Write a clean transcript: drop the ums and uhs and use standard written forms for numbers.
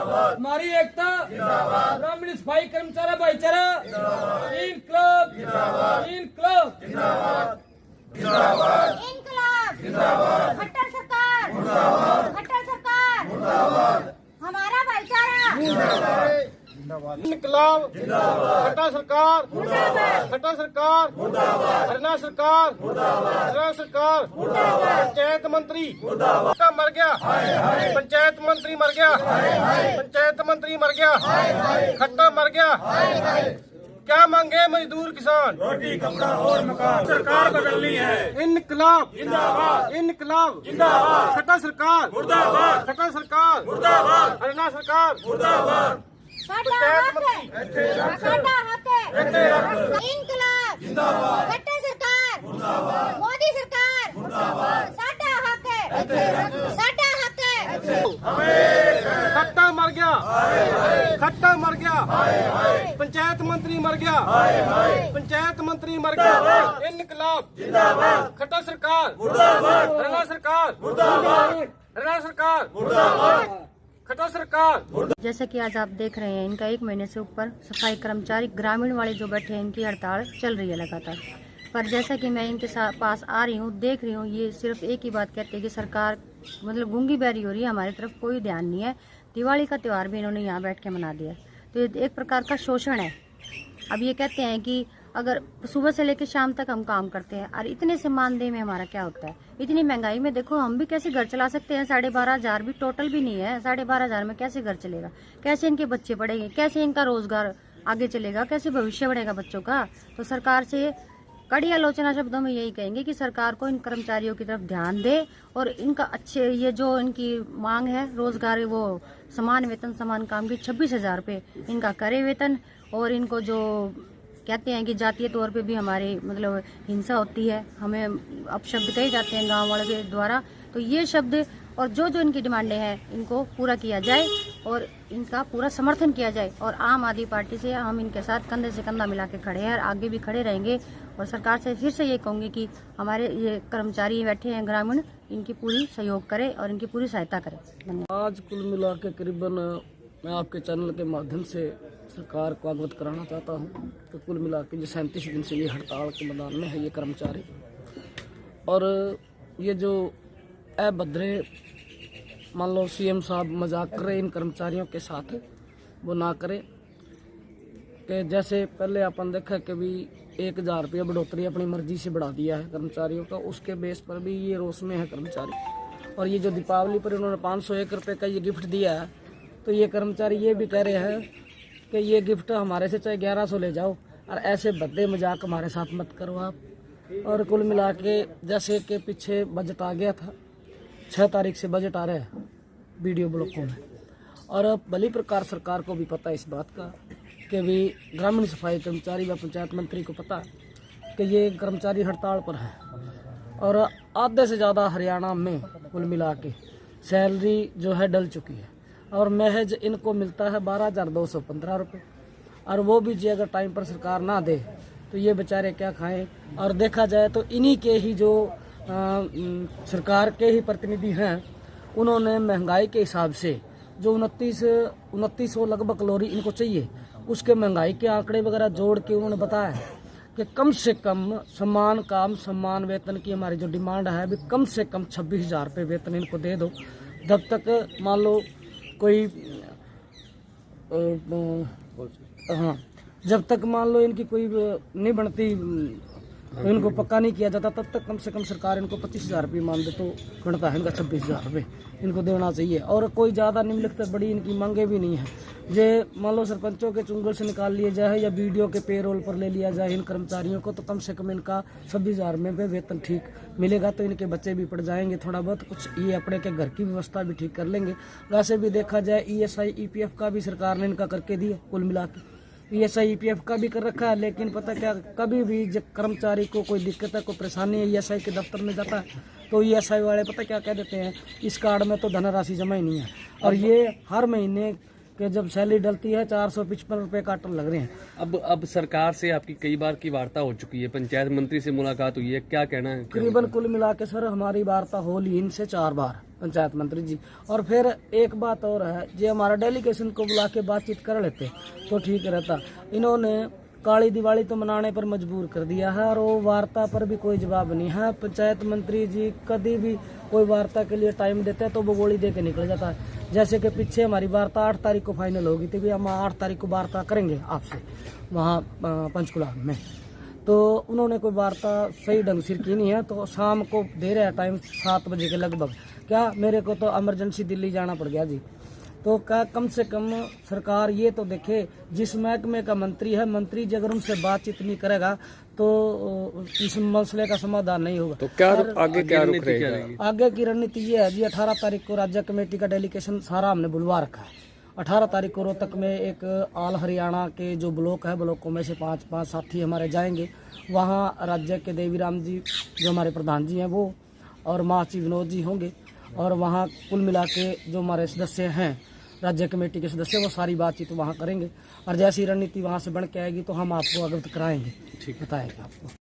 हमारी एकता, ग्रामीण सफाई कर्मचारी भाईचारा, इनकलाब, इनकलाब, इनकलाब, खट्टर सरकार, खट्टर सरकार, हमारा भाईचारा, इनकलाब, खट्टर सरकार, खट्टर सरकार, हरियाणा सरकार, हरियाणा सरकार, पंचायत मंत्री खट्टा मर गया, पंचायत मंत्री मर गया, पंचायत मंत्री मर गया, खट्टा मर गया। क्या मांगे मजदूर किसान? रोटी कपड़ा और मकान। सरकार बदलनी है। इनकलाब जिंदाबाद, इनकलाब जिंदाबाद, खट्टर सरकार मुर्दाबाद, खट्टर सरकार, मुर्दाबाद, हरियाणा सरकार, मुर्दाबाद। साडा हक है, साडा हक है, इनकलाब, जिंदाबाद, खट्टर सरकार, मोदी सरकार, साडा हक है, साडा हक है, खट्टा मर गया, खट्टा मर गया, पंचायत मंत्री मर गया, पंचायत मंत्री मर गया। इनकलाब जिंदाबाद, खट्टर सरकार, मुर्दाबाद, हरियाणा सरकार, मुर्दाबाद, हरियाणा सरकार, मुर्दाबाद। खट्टर सरकार। जैसे कि आज आप देख रहे हैं, इनका 1 महीने से ऊपर सफाई कर्मचारी ग्रामीण वाले जो बैठे हैं, इनकी हड़ताल चल रही है लगातार। पर जैसा कि मैं इनके पास आ रही हूँ, देख रही हूँ, ये सिर्फ एक ही बात कहते हैं कि सरकार मतलब गूंगी बैरी हो रही है, हमारी तरफ कोई ध्यान नहीं है। दिवाली का त्यौहार भी इन्होंने यहाँ बैठ के मना दिया, तो ये एक प्रकार का शोषण है। अब ये कहते हैं कि अगर सुबह से लेकर शाम तक हम काम करते हैं और इतने से मानदेय में हमारा क्या होता है? इतनी महंगाई में देखो हम भी कैसे घर चला सकते हैं? 12,500 भी टोटल भी नहीं है। 12,500 में कैसे घर चलेगा? कैसे इनके बच्चे पढ़ेंगे? कैसे इनका रोजगार आगे चलेगा? कैसे भविष्य बढ़ेगा बच्चों का? तो सरकार से कड़ी आलोचना शब्दों में यही कहेंगे कि सरकार को इन कर्मचारियों की तरफ ध्यान दे और इनका अच्छे ये जो इनकी मांग है रोजगार, वो समान वेतन समान काम की 26,000 रुपये इनका करे वेतन। और इनको जो कहते हैं कि जातीय तौर पे भी हमारे मतलब हिंसा होती है, हमें अपशब्द कहे जाते हैं गांव वालों के द्वारा, तो ये शब्द और जो जो इनकी डिमांडें हैं इनको पूरा किया जाए और इनका पूरा समर्थन किया जाए। और आम आदमी पार्टी से हम इनके साथ कंधे से कंधा मिला के खड़े हैं और आगे भी खड़े रहेंगे। और सरकार से फिर से ये कहूँगी कि हमारे ये कर्मचारी बैठे हैं ग्रामीण, इनकी पूरी सहयोग करें और इनकी पूरी सहायता करें। धन्यवाद। आज कुल मिला के करीबन मैं आपके चैनल के माध्यम से सरकार को अवगत कराना चाहता हूँ कि कुल मिला के जो 37 दिन से ये हड़ताल के मैदान में है ये कर्मचारी, और ये जो अभद्रे मान लो सीएम साहब मजाक कर रहे इन कर्मचारियों के साथ, वो ना करें। कि जैसे पहले अपन देखा कि भी 1,000 रुपये बढ़ोतरी अपनी मर्जी से बढ़ा दिया है कर्मचारियों का, उसके बेस पर भी ये रोष में है कर्मचारी। और ये जो दीपावली पर इन्होंने 501 रुपये का ये गिफ्ट दिया है, तो ये कर्मचारी ये भी कह रहे हैं कि ये गिफ्ट हमारे से चाहे 1100 ले जाओ और ऐसे भद्दे मजाक हमारे साथ मत करो आप। और कुल मिला के जैसे कि पीछे बजट आ गया था, 6 तारीख से बजट आ रहा है वीडियो ब्लॉकों में, और अब भली प्रकार सरकार को भी पता है इस बात का कि भी ग्रामीण सफाई कर्मचारी व पंचायत मंत्री को पता है कि ये कर्मचारी हड़ताल पर है। और आधे से ज़्यादा हरियाणा में कुल मिला के सैलरी जो है डल चुकी है और महज इनको मिलता है 12,215 रुपये। और वो भी जी अगर टाइम पर सरकार ना दे तो ये बेचारे क्या खाएं। और देखा जाए तो इन्हीं के ही जो सरकार के ही प्रतिनिधि हैं, उन्होंने महंगाई के हिसाब से जो 2900 लगभग कैलोरी इनको चाहिए, उसके महंगाई के आंकड़े वगैरह जोड़ के उन्होंने बताया है कि कम से कम समान काम समान वेतन की हमारी जो डिमांड है अभी कम से कम 26,000 रुपये वेतन इनको दे दो। जब तक मान लो कोई हाँ जब तक मान लो इनकी कोई नहीं बनती, इनको पक्का नहीं किया जाता, तब तक कम से कम सरकार इनको 25,000 रुपये मान दे तो बनता है इनका 26,000 रुपये इनको देना चाहिए। और कोई ज़्यादा निम्नलिखित बड़ी इनकी मांगे भी नहीं है। ये मान लो सरपंचों के चुंगल से निकाल लिए जाए या बीडीओ के पेरोल पर ले लिया जाए इन कर्मचारियों को, तो कम से कम इनका 26,000 में वेतन ठीक मिलेगा, तो इनके बच्चे भी पढ़ जाएंगे, थोड़ा बहुत कुछ ये अपने के घर की व्यवस्था भी ठीक कर लेंगे। वैसे भी देखा जाए ESI EPF का भी सरकार ने इनका करके दिया, कुल मिला के ESI EPF का भी कर रखा है। लेकिन पता क्या, कभी भी जब कर्मचारी को कोई दिक्कत है, कोई परेशानी है, ESI के दफ्तर में जाता है तो ESI वाले पता क्या कह देते हैं, इस कार्ड में तो धनराशि जमा ही नहीं है। और ये हर महीने कि जब सैलरी डलती है 455 रुपये कार्टन लग रहे हैं। अब सरकार से आपकी कई बार की वार्ता हो चुकी है, पंचायत मंत्री से मुलाकात हुई है, क्या कहना है? तकरीबन कुल मिला के सर हमारी वार्ता हो ली इनसे 4 बार पंचायत मंत्री जी। और फिर एक बात और है, जो हमारा डेलीगेशन को बुला के बातचीत कर लेते तो ठीक रहता। इन्होंने काली दिवाली तो मनाने पर मजबूर कर दिया है और वो वार्ता पर भी कोई जवाब नहीं है। पंचायत मंत्री जी कभी भी कोई वार्ता के लिए टाइम देते हैं तो वो गोली दे के निकल जाता है। जैसे कि पीछे हमारी वार्ता 8 तारीख को फाइनल होगी थी, भी हम 8 तारीख को वार्ता करेंगे आपसे वहाँ पंचकुला में, तो उन्होंने कोई वार्ता सही ढंग से की नहीं है। तो शाम को दे रहे हैं टाइम 7 बजे के लगभग, क्या मेरे को तो इमरजेंसी दिल्ली जाना पड़ गया जी। तो क्या कम से कम सरकार ये तो देखे, जिस महकमे का मंत्री है, मंत्री जी अगर उनसे बातचीत नहीं करेगा तो इस मसले का समाधान नहीं होगा। तो क्या आगे क्या रुख रहेगी? आगे की रणनीति ये है जी, 18 तारीख को राज्य कमेटी का डेलीगेशन सारा हमने बुलवा रखा है। 18 तारीख को रोहतक में एक ऑल हरियाणा के जो ब्लॉक है, ब्लॉकों में से 5 साथी हमारे जाएंगे। वहाँ राज्य के देवीराम जी जो हमारे प्रधान जी हैं वो, और महाची विनोद जी होंगे, और वहाँ कुल मिला के जो हमारे सदस्य हैं राज्य कमेटी के सदस्य, वो सारी बातचीत वहाँ करेंगे। और जैसी रणनीति वहाँ से बन के आएगी तो हम आपको अवगत कराएंगे, बताएंगे आपको।